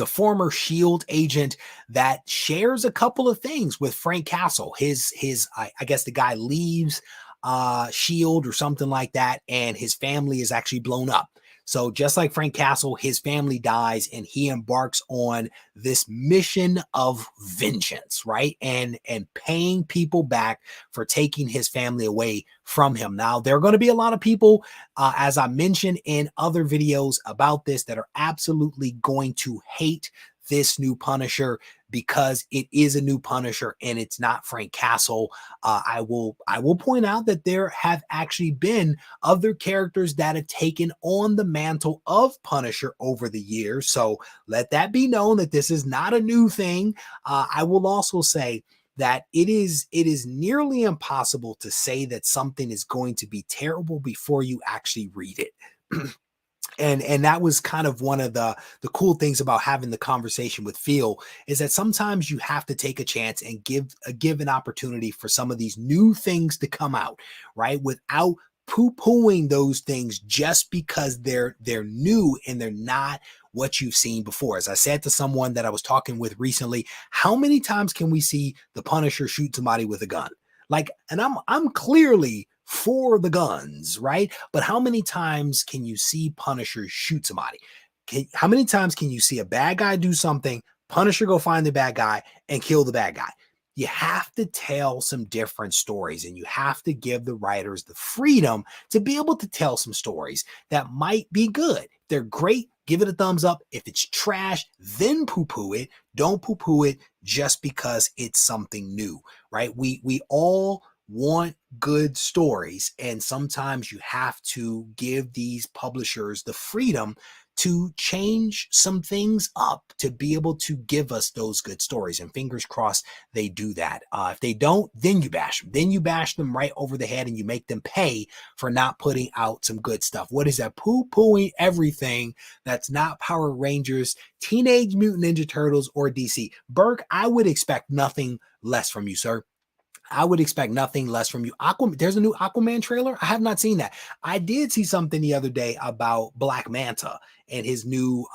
former SHIELD agent that shares a couple of things with Frank Castle. I guess the guy leaves SHIELD or something like that, and his family is actually blown up. So just like Frank Castle, his family dies and he embarks on this mission of vengeance, right? And paying people back for taking his family away from him. Now, there are going to be a lot of people, as I mentioned in other videos about this, that are absolutely going to hate this new Punisher because it is a new Punisher and it's not Frank Castle. I will point out that there have actually been other characters that have taken on the mantle of Punisher over the years. So let that be known that this is not a new thing. I will also say that it is nearly impossible to say that something is going to be terrible before you actually read it. And that was kind of one of the cool things about having the conversation with Phil, is that sometimes you have to take a chance and give an opportunity for some of these new things to come out, right? Without poo-pooing those things just because they're new and they're not what you've seen before. As I said to someone that I was talking with recently, how many times can we see the Punisher shoot somebody with a gun? Like, and I'm clearly for the guns, right? But how many times can you see Punisher shoot somebody? How many times can you see a bad guy do something, Punisher go find the bad guy and kill the bad guy? You have to tell some different stories, and you have to give the writers the freedom to be able to tell some stories that might be good. They're great. Give it a thumbs up. If it's trash, then poo-poo it. Don't poo-poo it just because it's something new, right? We all want good stories, and sometimes you have to give these publishers the freedom to change some things up to be able to give us those good stories, and fingers crossed they do that. If they don't, then you bash them. Then you bash them right over the head and you make them pay for not putting out some good stuff. What is that? Poo-pooing everything that's not Power Rangers, Teenage Mutant Ninja Turtles, or DC. Burke, I would expect nothing less from you, sir. I would expect nothing less from you. There's a new Aquaman trailer. I have not seen that. I did see something the other day about Black Manta and his new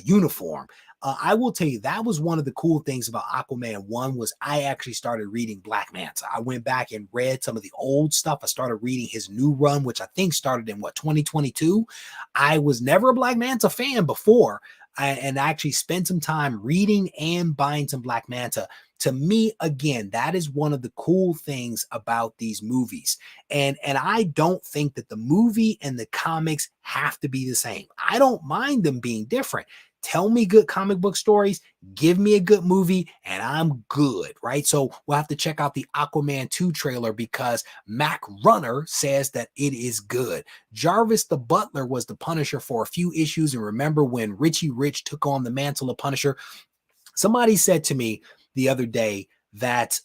uniform. I will tell you, that was one of the cool things about Aquaman 1 was I actually started reading Black Manta. I went back and read some of the old stuff. I started reading his new run, which I think started in 2022. I was never a Black Manta fan before, and I actually spent some time reading and buying some Black Manta. To me, again, that is one of the cool things about these movies. And I don't think that the movie and the comics have to be the same. I don't mind them being different. Tell me good comic book stories, give me a good movie, and I'm good, right? So we'll have to check out the Aquaman 2 trailer because Mac Runner says that it is good. Jarvis the Butler was the Punisher for a few issues. And remember when Richie Rich took on the mantle of Punisher? Somebody said to me the other day that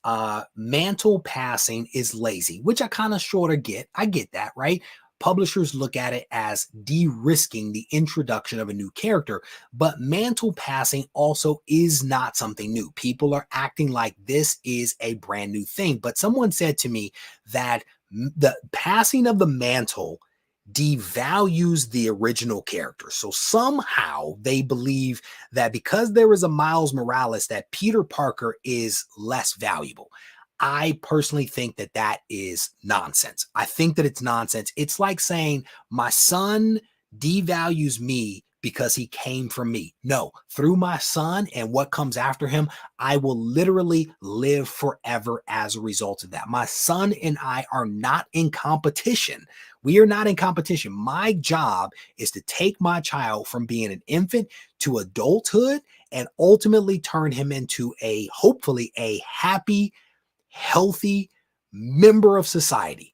mantle passing is lazy, which I kind of sort of get. I get that, right? Publishers look at it as de-risking the introduction of a new character, but mantle passing also is not something new. People are acting like this is a brand new thing, but someone said to me that the passing of the mantle devalues the original character. So somehow they believe that because there is a Miles Morales, that Peter Parker is less valuable. I personally think that that is nonsense. I think that it's nonsense. It's like saying my son devalues me because he came from me. No, through my son and what comes after him, I will literally live forever as a result of that. My son and I are not in competition. We are not in competition. My job is to take my child from being an infant to adulthood and ultimately turn him into hopefully a happy, healthy member of society.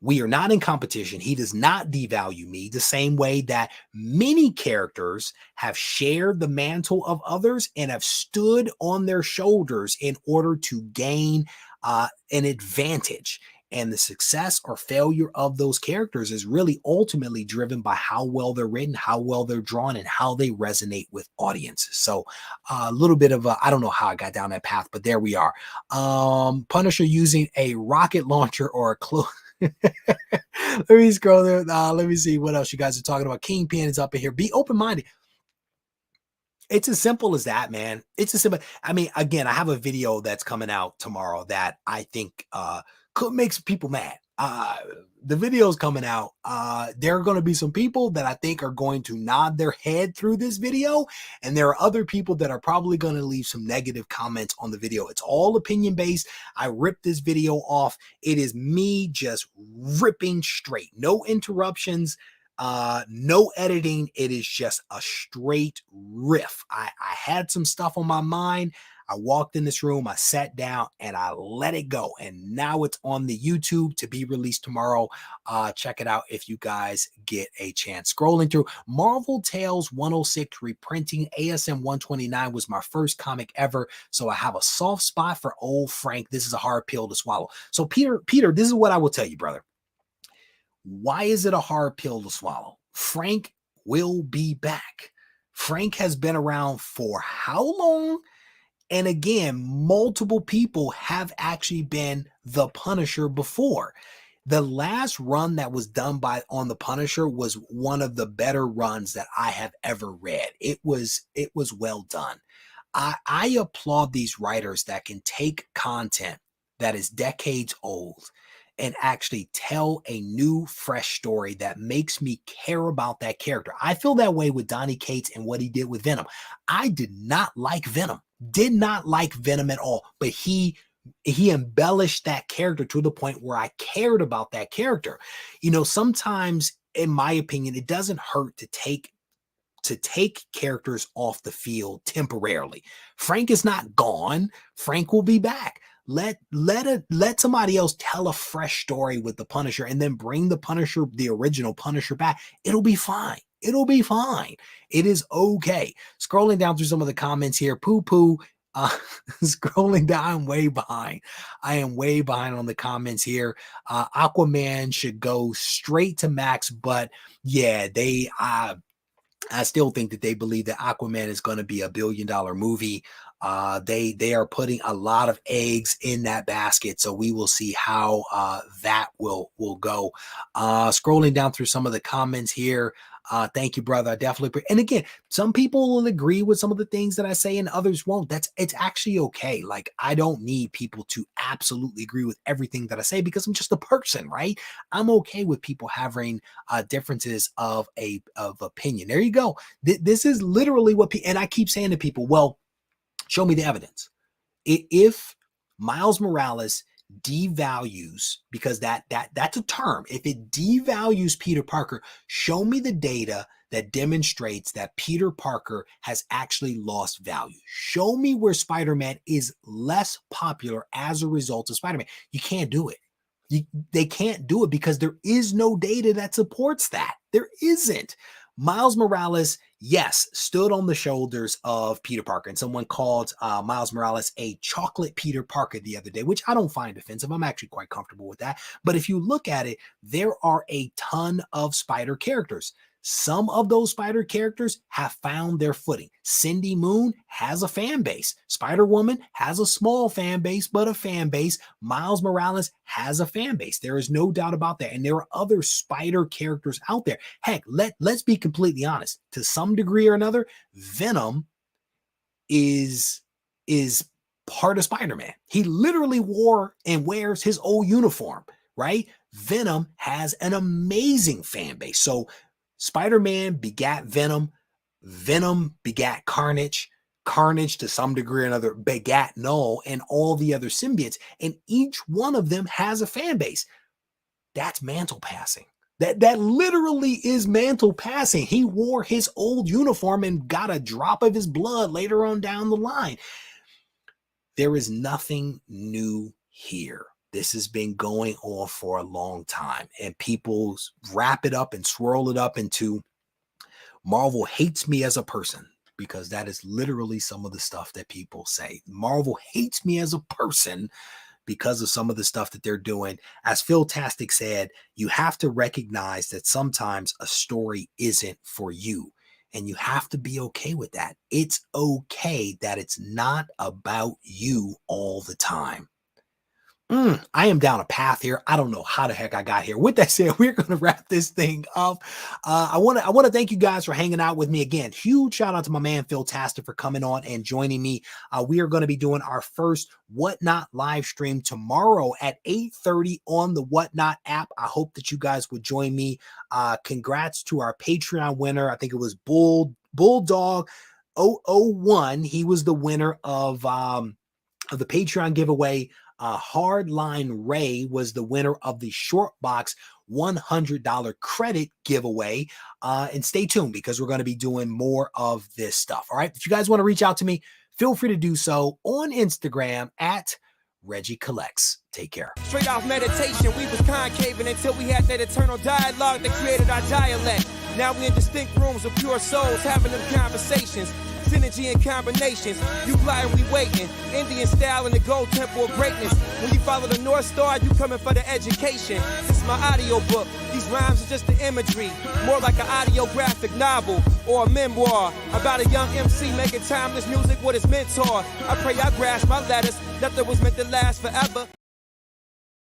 We are not in competition. He does not devalue me the same way that many characters have shared the mantle of others and have stood on their shoulders in order to gain an advantage. And the success or failure of those characters is really ultimately driven by how well they're written, how well they're drawn, and how they resonate with audiences. So a little bit of I don't know how I got down that path, but there we are. Punisher using a rocket launcher or a let me scroll there. Let me see what else you guys are talking about. Kingpin is up in here. Be open-minded. It's as simple as that, man. It's as simple. I mean, again, I have a video that's coming out tomorrow that I think could make some people mad. The video's coming out. There are going to be some people that I think are going to nod their head through this video. And there are other people that are probably going to leave some negative comments on the video. It's all opinion based. I ripped this video off. It is me just ripping straight. No interruptions. No editing. It is just a straight riff. I had some stuff on my mind. I walked in this room, I sat down, and I let it go. And now it's on the YouTube to be released tomorrow. Check it out if you guys get a chance. Scrolling through Marvel Tales 106 reprinting ASM 129 was my first comic ever. So I have a soft spot for old Frank. This is a hard pill to swallow. So Peter, this is what I will tell you, brother. Why is it a hard pill to swallow? Frank will be back. Frank has been around for how long? And again, multiple people have actually been the Punisher before. The last run that was done on the Punisher was one of the better runs that I have ever read. It was well done. I applaud these writers that can take content that is decades old and actually tell a new, fresh story that makes me care about that character. I feel that way with Donny Cates and what he did with Venom. I did not like Venom. Did not like Venom at all, but he embellished that character to the point where I cared about that character. You know, sometimes, in my opinion, it doesn't hurt to take characters off the field temporarily. Frank is not gone. Frank will be back. Let somebody else tell a fresh story with the Punisher and then bring the Punisher, the original Punisher, back. It'll be fine. It'll be fine. It is okay. Scrolling down through some of the comments here, scrolling down, I'm way behind. I am way behind on the comments here. Aquaman should go straight to Max, but yeah, I still think that they believe that Aquaman is going to be $1 billion movie. They are putting a lot of eggs in that basket, so we will see how that will go. Scrolling down through some of the comments here, Thank you, brother. I definitely. And again, some people will agree with some of the things that I say and others won't. It's actually okay. Like, I don't need people to absolutely agree with everything that I say because I'm just a person, right? I'm okay with people having differences of opinion. There you go. This is literally what, and I keep saying to people, well, show me the evidence. If Miles Morales devalues, because that's a term, if it devalues Peter Parker, show me the data that demonstrates that Peter Parker has actually lost value. Show me where Spider-Man is less popular as a result of Spider-Man. You can't do it. They can't do it because there is no data that supports that. There isn't. Miles Morales, yes, stood on the shoulders of Peter Parker, and someone called Miles Morales a chocolate Peter Parker the other day, which I don't find offensive. I'm actually quite comfortable with that. But if you look at it, there are a ton of Spider characters. Some of those Spider characters have found their footing. Cindy Moon has a fan base. Spider-Woman has a small fan base, but a fan base. Miles Morales has a fan base. There is no doubt about that. And there are other Spider characters out there. Heck, let's be completely honest. To some degree or another, Venom is part of Spider-Man. He literally wore and wears his old uniform, right? Venom has an amazing fan base. So Spider-Man begat Venom. Venom begat Carnage. Carnage, to some degree or another, begat Null and all the other symbiotes. And each one of them has a fan base. That's mantle passing. That literally is mantle passing. He wore his old uniform and got a drop of his blood later on down the line. There is nothing new here. This has been going on for a long time, and people wrap it up and swirl it up into Marvel hates me as a person, because that is literally some of the stuff that people say. Marvel hates me as a person because of some of the stuff that they're doing. As Phil Tastic said, you have to recognize that sometimes a story isn't for you, and you have to be okay with that. It's okay that it's not about you all the time. I am down a path here. I don't know how the heck I got here. With that said, we're going to wrap this thing up. I want to thank you guys for hanging out with me again. Huge shout out to my man Phil Taster for coming on and joining me. We are going to be doing our first Whatnot live stream tomorrow at 8:30 on the Whatnot app. I hope that you guys would join me. Congrats to our Patreon winner. I think it was Bulldog 001. He was the winner of the Patreon giveaway. Hardline Ray was the winner of the Short Box $100 credit giveaway. And stay tuned, because we're going to be doing more of this stuff. All right. If you guys want to reach out to me, feel free to do so on Instagram at Regie Collects. Take care. Straight off meditation, we was concaving until we had that eternal dialogue that created our dialect. Now we in distinct rooms with pure souls having them conversations. Synergy and combinations. You flying, we waiting. Indian style in the gold temple of greatness. When you follow the North Star, you coming for the education. This is my audio book. These rhymes are just the imagery. More like an audiographic novel or a memoir about a young MC making timeless music with his mentor. I pray y'all grasp my letters. Nothing was meant to last forever.